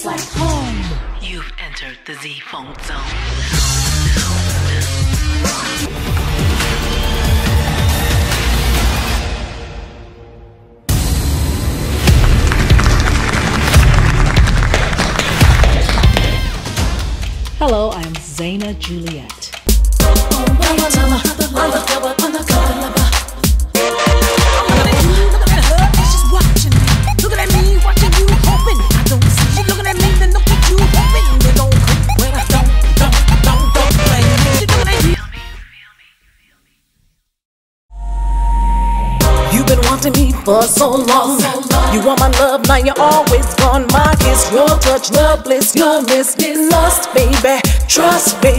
like home. You've entered the Z-Funk Zone. Hello, I'm Zaina Juliette. You've been wanting me for so long. You want my love, now you're always gone. My kiss, your touch, love, bliss, you'll miss me. Lust, baby, trust, baby.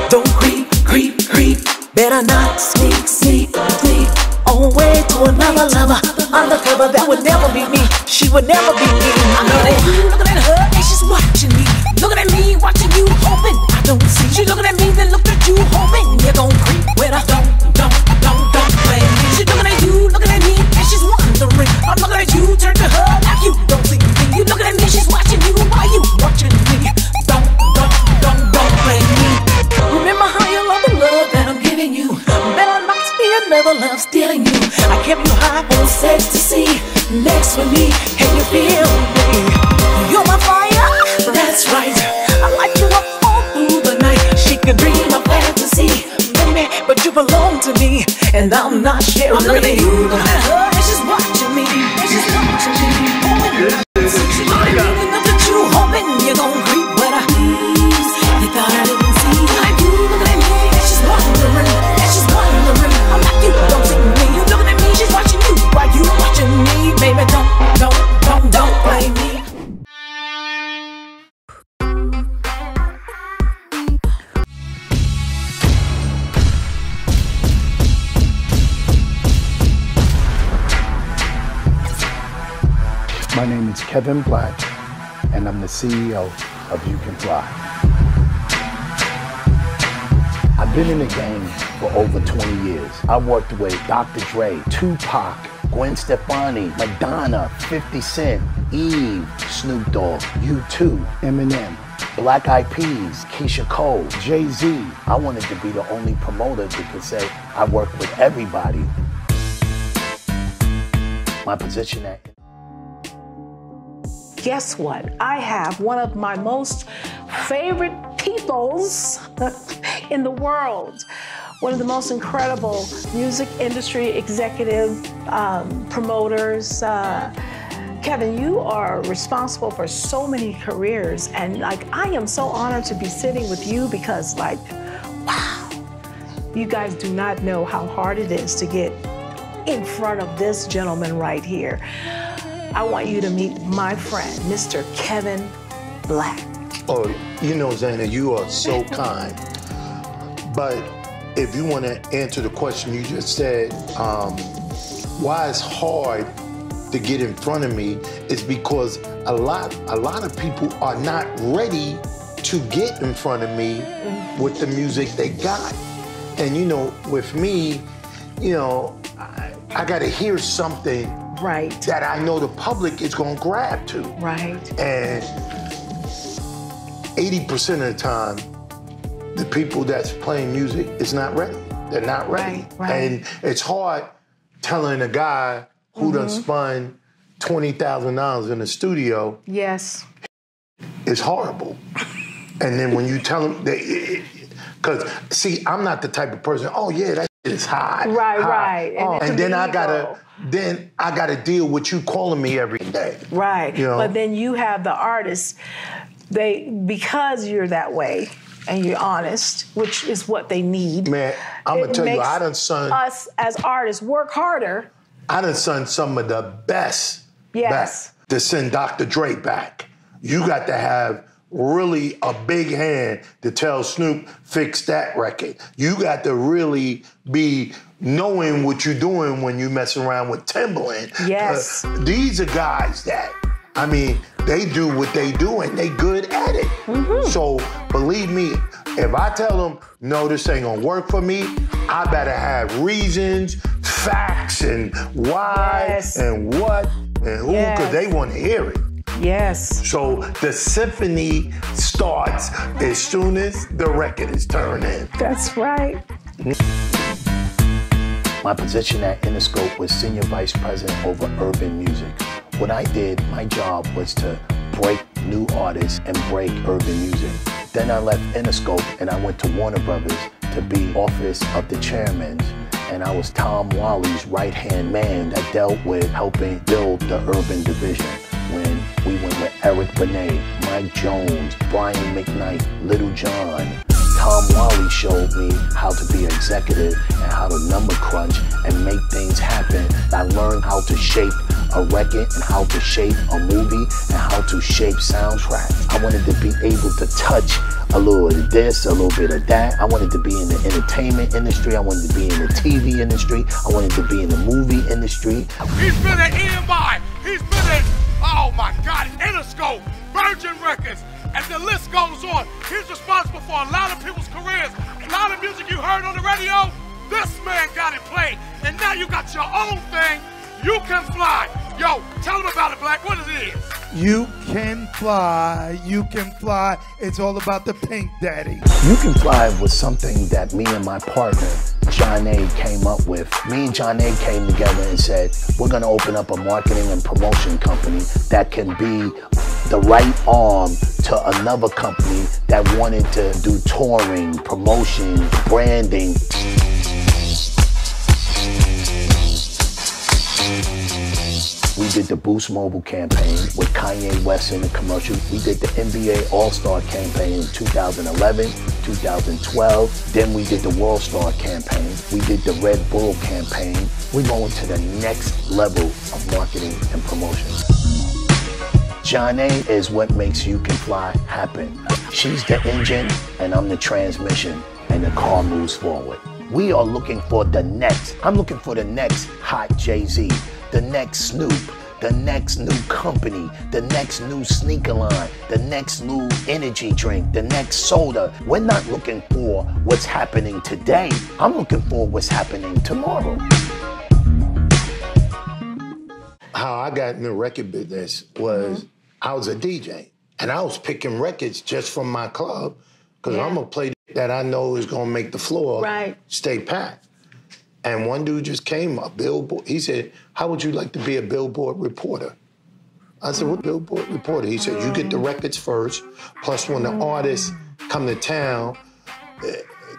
Don't creep, creep, creep. Better not sneak, sneak, sneak. On way to another lover. Undercover, that would never be me. She would never be me. I'm looking at you, looking at her, and she's watching me. Looking at me, watching you, hoping I don't see. She's looking at me, then looked at you, hoping you're gon' creep. Where I don't blame me. She's looking at you, looking at me, and she's wondering. I'm looking at you, turn to her like you don't see me. You looking at me, she's watching you, why you watching me? Don't blame me. Remember how you love the love that I'm giving you. Better not be another love stealing you. I kept you high on ecstasy, next with me, and you feel me. You're my fire, that's right. I light you up all through the night. She could dream of fantasy, but you belong to me, and I'm not sharing. I'm looking at you, looking at her, and she's watching me, and she's watching me. She's looking at you, hoping you're gon' creep, but you thought I didn't see. Like you looking at me, and she's wondering, I'm like you don't see me. You looking at me, she's watching you, while you watching me, baby. Don't blame me. My name is Kevin Black, and I'm the CEO of You Can Fly. I've been in the game for over 20 years. I worked with Dr. Dre, Tupac, Gwen Stefani, Madonna, 50 Cent, Eve, Snoop Dogg, U2, Eminem, Black Eyed Peas, Keisha Cole, Jay-Z. I wanted to be the only promoter that could say I work with everybody. My position at Guess what? I have one of my most favorite peoples in the world. One of the most incredible music industry executive promoters. Kevin, you are responsible for so many careers, and I am so honored to be sitting with you because wow, you guys do not know how hard it is to get in front of this gentleman right here. I want you to meet my friend, Mr. Kevin Black. Oh, you know, Zaina, you are so kind. But if you want to answer the question you just said, why it's hard to get in front of me is because a lot of people are not ready to get in front of me with the music they got. And you know, with me, you know, I got to hear something that I know the public is going to grab to. And 80% of the time, the people that's playing music is not ready. They're not ready. And it's hard telling a guy who done spun $20,000 in the studio. Yes. It's horrible. And then when you tell them, because see, I'm not the type of person, oh yeah, that shit is hot. And then I gotta deal with you calling me every day. You know? But then you have the artists, because you're that way and you're honest, which is what they need. Man, I'm gonna tell you, I done son us as artists work harder. I done son some of the best back to send Dr. Dre back. You got to have really a big hand to tell Snoop, fix that record. You got to really be knowing what you're doing when you mess around with Timbaland. These are guys that, I mean, they do what they do and they good at it. So believe me, if I tell them, no, this ain't gonna work for me, I better have reasons, facts, and why, and what, and who, because they want to hear it. Yes. So the symphony starts as soon as the record is turned in. That's right. My position at Interscope was Senior Vice President over urban music. What I did, my job was to break new artists and break urban music. Then I left Interscope and I went to Warner Brothers to be Office of the Chairman. And I was Tom Wally's right-hand man that dealt with helping build the urban division. When we went with Eric Benet, Mike Jones, Brian McKnight, Little John, Tom Wally showed me how to be an executive and how to number crunch and make things happen. I learned how to shape a record and how to shape a movie and how to shape soundtracks. I wanted to be able to touch a little of this, a little bit of that. I wanted to be in the entertainment industry. I wanted to be in the TV industry. I wanted to be in the movie industry. He's been at EMI. He's been at, oh my God, Interscope, Virgin Records, and the list goes on. He's responsible for a lot of people's careers. A lot of music you heard on the radio, this man got it played. And now you got your own thing. You Can Fly. Yo, tell them about it, Black. What it is. You Can Fly. You Can Fly. It's all about the Pink Daddy. You Can Fly was something that me and my partner, John A, came up with. Me and John A came together and said, we're going to open up a marketing and promotion company that can be the right arm to another company that wanted to do touring, promotion, branding. We did the Boost Mobile campaign with Kanye West in the commercial. We did the NBA All-Star campaign in 2011, 2012. Then we did the World Star campaign. We did the Red Bull campaign. We're going to the next level of marketing and promotion. John A is what makes You Can Fly happen. She's the engine and I'm the transmission, and the car moves forward. We are looking for the next. I'm looking for the next hot Jay-Z, the next Snoop, the next new company, the next new sneaker line, the next new energy drink, the next soda. We're not looking for what's happening today. I'm looking for what's happening tomorrow. How I got in the record business was I was a DJ, and I was picking records just from my club because I'm gonna play that I know is gonna make the floor stay packed. And one dude just came, a Billboard. He said, how would you like to be a Billboard reporter? I said, what Billboard reporter? He said, you get the records first, plus when the artists come to town,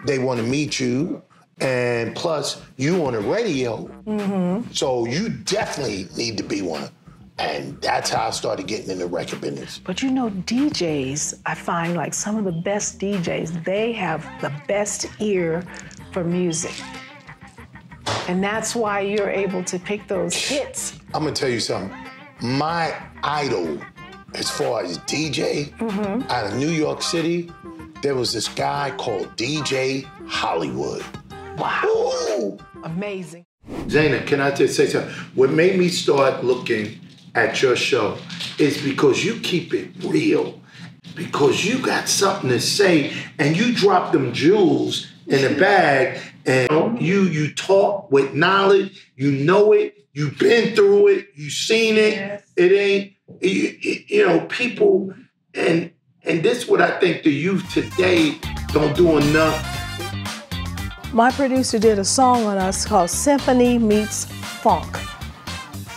they want to meet you, and plus you on the radio, so you definitely need to be one. And that's how I started getting in the record business. But you know, DJs, I find like some of the best DJs, they have the best ear for music. And that's why you're able to pick those hits. I'm gonna tell you something. My idol, as far as DJ, out of New York City, there was this guy called DJ Hollywood. Wow. Ooh. Amazing. Zaina, can I just say something? What made me start looking at your show is because you keep it real, because you got something to say and you drop them jewels in the bag, and you talk with knowledge, you know it, you've been through it, you've seen it. Yes. It ain't, you know, people, and this is what I think the youth today don't do enough. My producer did a song on us called Symphony Meets Funk.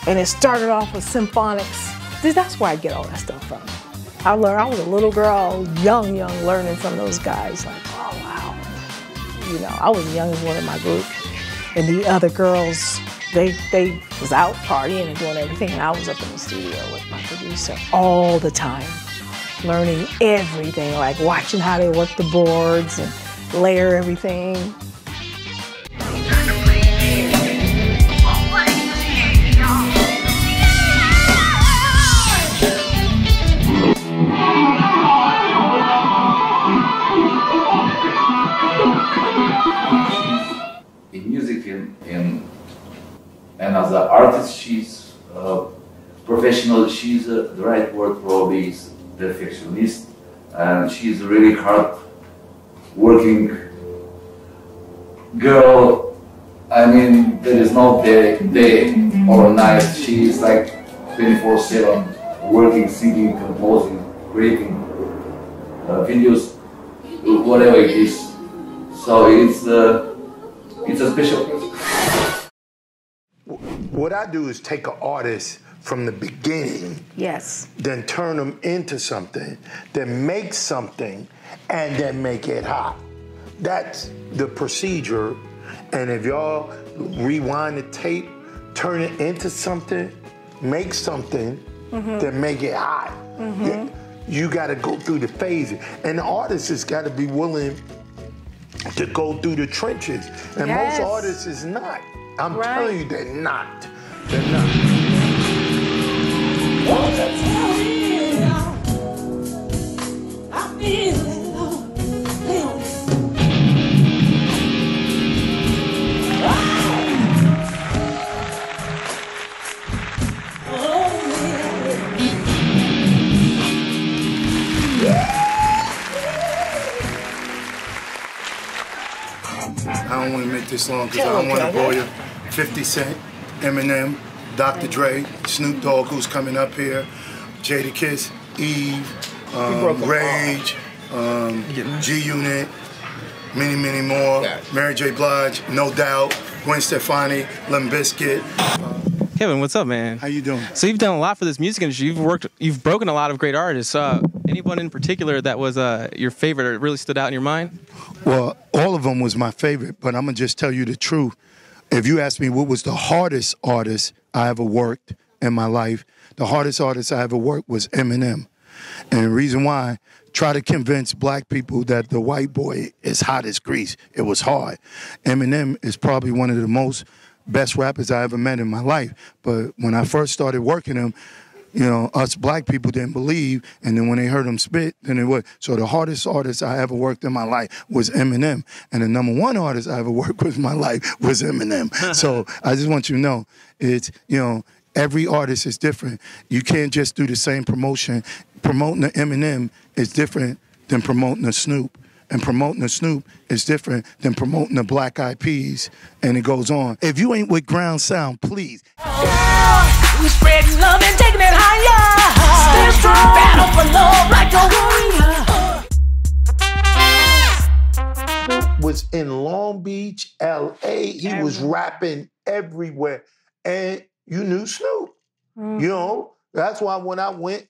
And it started off with symphonics. That's where I get all that stuff from. I was a little girl, young, learning from those guys. Like, oh, wow. You know, I was the youngest one in my group. And the other girls, they was out partying and doing everything. And I was up in the studio with my producer all the time, learning everything, like watching how they work the boards and layer everything. And as an artist, she's professional. She's the right word probably is perfectionist, and she's a really hard working girl. I mean, there is no day or night. She's like 24/7 working, singing, composing, creating videos, whatever it is. So it's a special place. What I do is take an artist from the beginning, Yes. then turn them into something, then make something, and then make it hot. That's the procedure. And if y'all rewind the tape, turn it into something, make something, then make it hot. You got to go through the phases. And the artist has got to be willing to go through the trenches. And most artists is not. I'm telling you, they're not. They're not. I feel it. I don't want to make this long because I don't want to bore you. 50 Cent, Eminem, Dr. Dre, Snoop Dogg, who's coming up here, Jadakiss, Eve, Rage, G-Unit, many more. Mary J. Blige, No Doubt, Gwen Stefani, Limp Bizkit. Kevin, what's up, man? How you doing? So you've done a lot for this music industry. You've broken a lot of great artists. Anyone in particular that was your favorite or really stood out in your mind? Well, all of them was my favorite, but I'm gonna just tell you the truth. If you ask me what was the hardest artist I ever worked in my life, the hardest artist I ever worked was Eminem. And the reason why, try to convince black people that the white boy is hot as grease. It was hard. Eminem is probably one of the best rappers I ever met in my life. But when I first started working him, you know, us black people didn't believe, and then when they heard him spit, then it was. So the hardest artist I ever worked in my life was Eminem, and the #1 artist I ever worked with in my life was Eminem. So I just want you to know, it's, you know, every artist is different. You can't just do the same promotion. Promoting the Eminem is different than promoting the Snoop. And promoting the Snoop is different than promoting the Black Eyed Peas, and it goes on. If you ain't with Ground Sound, please. We spreading love and taking it higher. Stand strong, battle for love like a warrior. Was in Long Beach, LA. He was rapping everywhere. And you knew Snoop. You know, that's why when I went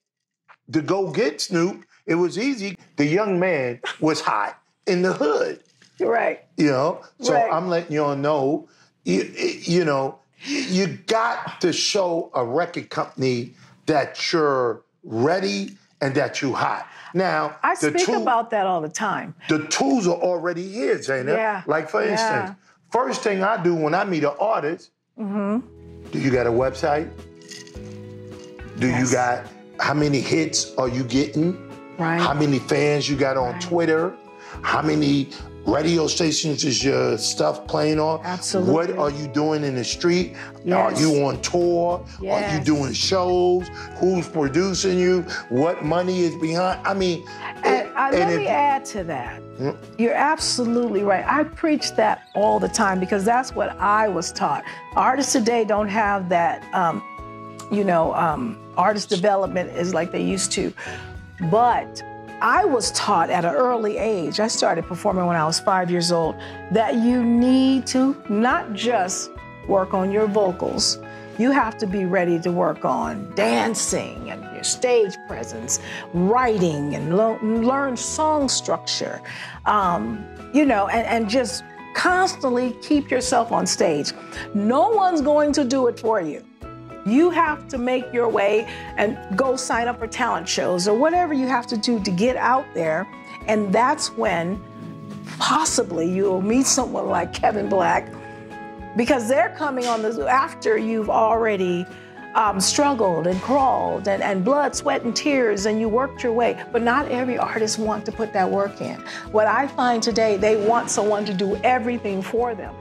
to go get Snoop, it was easy. The young man was hot in the hood. Right. You know? So I'm letting y'all know, you know, you got to show a record company that you're ready and that you're hot. Now, I speak about that all the time. The tools are already here, Zaina. Yeah. Like, for instance, first thing I do when I meet an artist, do you got a website? Do you got, how many hits are you getting? Right. How many fans you got on Twitter? How many radio stations is your stuff playing on? Absolutely. What are you doing in the street? Are you on tour? Are you doing shows? Who's producing you? What money is behind? I mean, let me add to that. You're absolutely right. I preach that all the time because that's what I was taught. Artists today don't have that, artist development is like they used to. But I was taught at an early age, I started performing when I was 5 years old, that you need to not just work on your vocals, you have to be ready to work on dancing and your stage presence, writing and learn song structure, and just constantly keep yourself on stage. No one's going to do it for you. You have to make your way and go sign up for talent shows or whatever you have to do to get out there. And that's when possibly you'll meet someone like Kevin Black, because they're coming on this after you've already struggled and crawled and blood, sweat, and tears, and you worked your way. But not every artist wants to put that work in. What I find today, they want someone to do everything for them.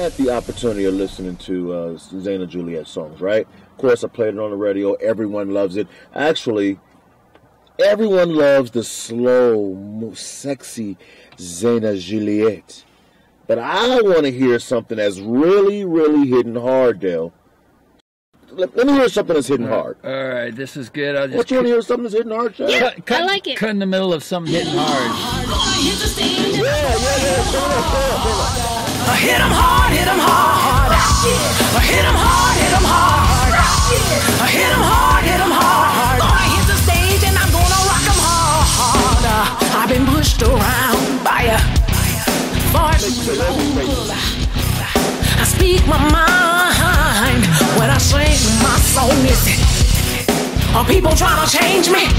had the opportunity of listening to Zaina Juliette songs, right? Of course, I played it on the radio. Everyone loves it. Actually, everyone loves the slow, sexy Zaina Juliette. But I want to hear something that's really, really hitting hard, Dale. Let me hear something that's hitting hard. All right, this is good. I'll just. What, you want to hear something that's hitting hard, Chad? Yeah, I like it. Cut in the middle of something hitting hard. Hit 'em hard, hit 'em hard. Hit 'em hard, hit 'em hard. Hit 'em hard, hit 'em hard. Gonna hit the stage and I'm gonna rock 'em hard. I've been pushed around by a force. I speak my mind when I sing my song. Are people trying to change me?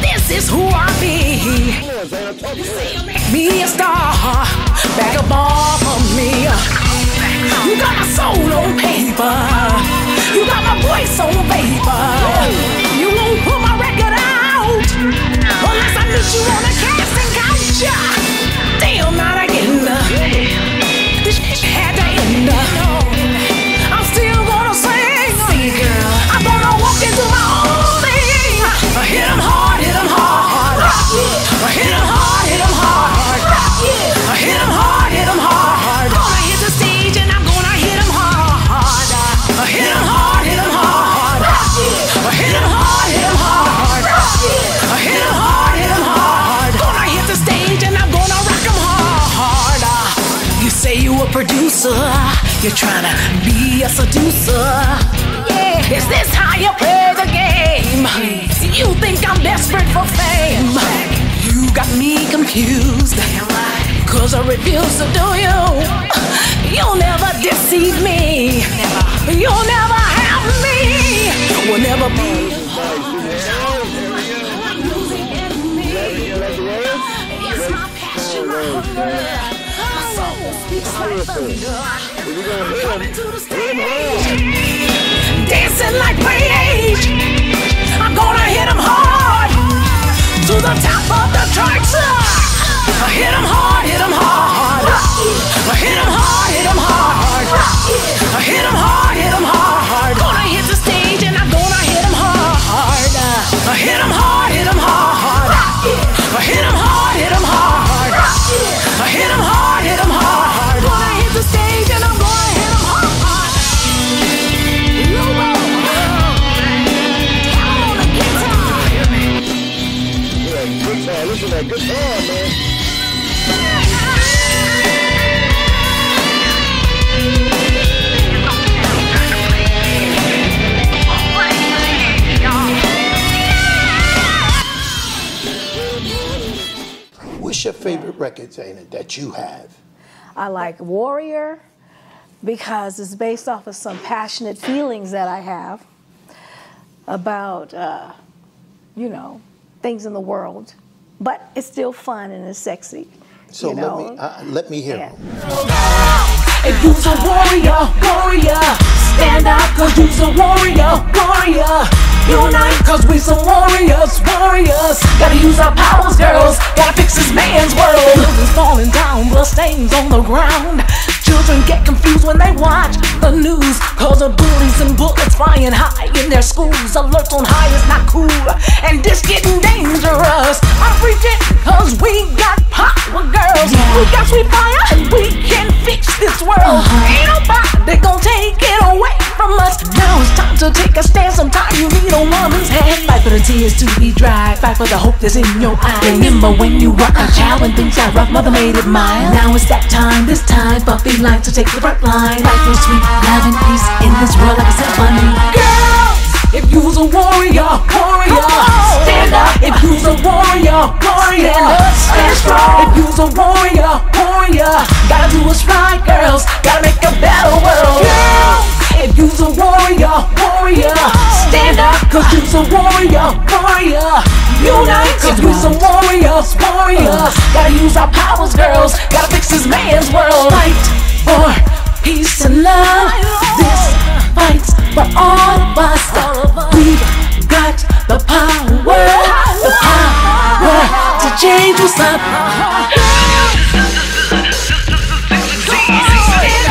This is who I be. Me a star, bag a ball for me. You got my soul on paper. You got my voice on paper. You won't put my record out unless I meet you on a casting couch. Damn, not again. This had to end. I'm still gonna sing, girl. I'm gonna walk into my own thing. Hit 'em hard, hit 'em hard. Hit 'em hard, hit 'em hard. Hit 'em hard, hit 'em hard. Gonna hit the stage and I'm gonna hit 'em hard. Hit 'em hard, hit 'em hard. Hit 'em hard, hit 'em hard. Hit 'em hard, hit 'em hard. Gonna hit the stage and I'm gonna rock 'em hard. You say you a producer, you're trying to be a seducer. Yeah, is this how you play the game? You think I'm desperate for fame? You got me confused, cause I refuse to do you. You'll never deceive me. You'll never have me. We'll never be. It's my passion, my hunger. My soul speaks like thunder. Coming to the stage, dancing like rage. I'm gonna hit 'em hard to the top of the charts. Hit 'em hard, hit 'em hard. Hit 'em hard, hit 'em hard. Hit 'em hard, hit 'em hard. Gonna hit the stage and I'm gonna hit 'em hard. Hit 'em hard, hit 'em hard. Hit 'em hard, hit 'em hard. Hit 'em hard, hit 'em hard. Gonna hit the stage and I'm gonna hit 'em hard. Listen to that guitar, man. What's your favorite record, Zaina, that you have? I like Warrior because it's based off of some passionate feelings that I have about, you know, things in the world. But it's still fun and it's sexy. So you know? let me hear. If you's a warrior, warrior, stand up, cause you's a warrior, warrior. Unite, cause we some warriors, warriors. Gotta use our powers, girls. Gotta fix this man's world. Buildings falling down, blood stains on the ground. Children get confused when they watch the news, cause of bullies and bullets flying high in their schools. Alerts on high is not cool, and this getting dangerous. I'm preaching cause we got power, girls. We got sweet fire and we can fix this world. Ain't nobody gonna take it away from us. Now it's time to take a stand. Sometimes you need a woman's hand. Fight for the tears to be dry. Fight for the hope that's in your eyes. Remember when you were a child, when things got rough, mother made it mild. Now it's that time, this time, Buffy like to take the front line. Fight for sweet love and peace in this world like a symphony. Girls, if you's a warrior, warrior, stand up. If you's a warrior, warrior, stand strong. If you's a warrior, warrior, gotta do what's right, girls. Gotta make a better world. Girls, if you's a warrior, warrior, stand up, cause you's a warrior, warrior. Unite, cause we some warriors, warriors. Gotta use our powers, girls. Gotta fix this man's world. Fight for peace and love. This fight's for all of us. We've got the power to change what's up. Stand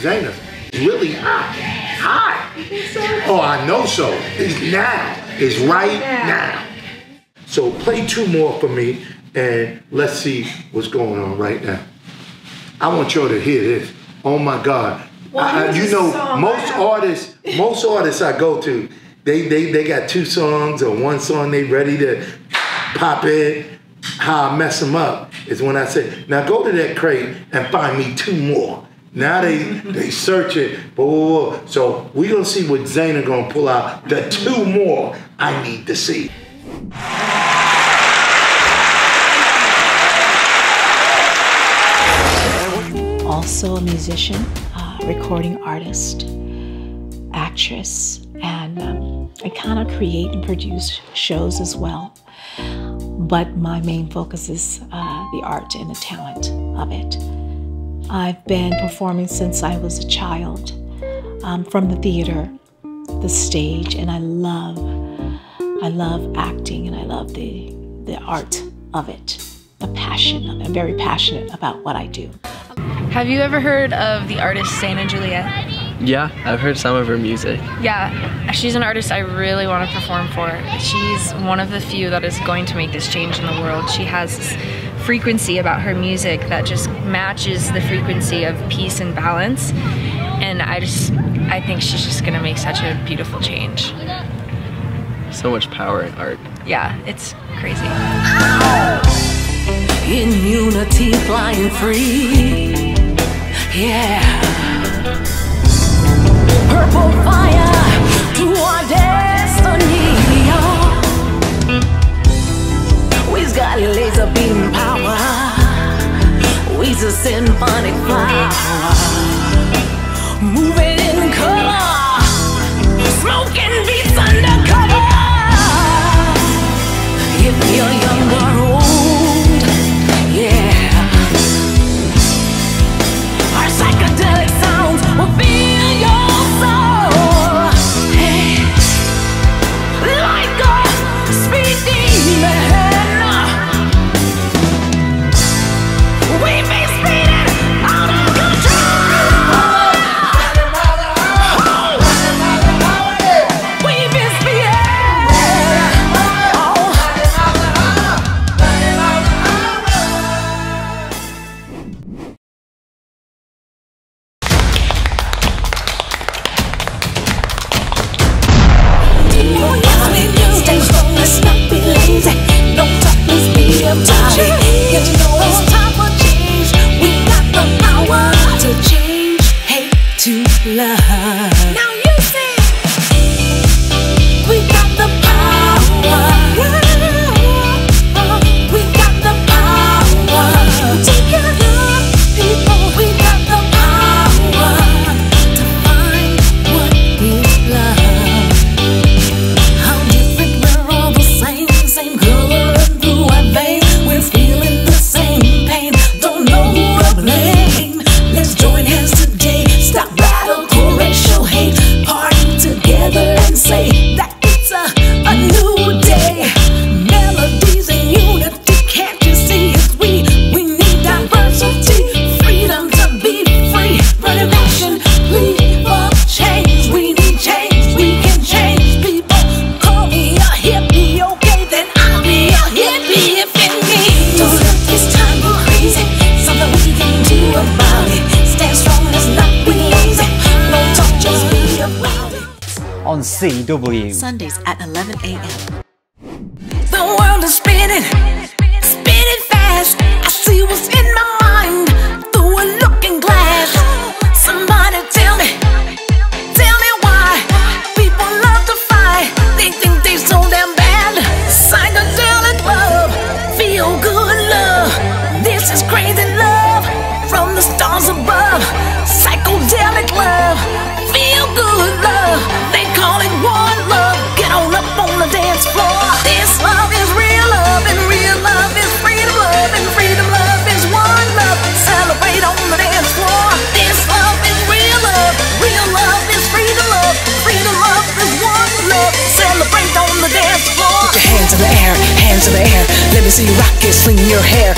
Zaina's really hot. Hot. You think so? Oh, I know so. It's now. It's right now. So play 2 more for me, and let's see what's going on right now. I want y'all to hear this. Oh my God. Well, you know, most artists I go to, they got 2 songs or 1 song they ready to pop in. How I mess them up is when I say, now go to that crate and find me 2 more. Now they search it. So we gonna see what Zaina gonna pull out. The 2 more I need to see. Also a musician, recording artist, actress, and I kind of create and produce shows as well. But my main focus is the art and the talent of it. I've been performing since I was a child, from the theater, the stage, and I love acting, and I love the art of it, the passion of it. I'm very passionate about what I do. Have you ever heard of the artist Zaina Juliette? Yeah, I've heard some of her music. Yeah, she's an artist I really want to perform for. She's one of the few that is going to make this change in the world. She has this frequency about her music that just matches the frequency of peace and balance. And I think she's just going to make such a beautiful change. So much power in art. Yeah, it's crazy. In unity, flying free. Yeah. Purple fire to our destiny. We've got laser beam power. We's a symphonic flower. Moving in color. Smoking beats undercover. If you're young or old, yeah. Our psychedelic sounds will fill your soul. Hey, like a speed demon. We've been speeding out of control. We've been speeding. Stay strong, let's not be lazy. No time to speed up time. Get to know it's time for change. We got the power to change, hate to love. Now you say we got the power. We got the power. Together, people, we got the power to find what is love. How different, we're all the same color through our veins. We're feeling the same pain, don't know who to blame. Let's join hands today, stop radical racial hate. Party together and say that it's a new day. Melodies and unity, can't you see it's we need diversity, freedom to be free. Running action, plead for change. We need change, we can change people. Call me a hippie, okay, then I'll be a hippie if it means. Don't let this time go crazy, something we can do about it. Stand strong, let's not be lazy. No talk, just be about it. On CW. Sundays at 11 a.m. The world is spinning, spinning fast. I see what's in my mind through a looking glass. Somebody tell me why people love to fight. They think they so damn bad. Psychedelic love, feel good love. This is crazy love from the stars above. Psychedelic love, feel good love. They call it one love. Get on up on the dance floor. This love is real love, and real love is freedom love, and freedom love is one love. Celebrate on the dance floor. This love is real love is freedom love is one love. Celebrate on the dance floor. Put your hands in the air, hands in the air. Let me see you rock it, swing your hair.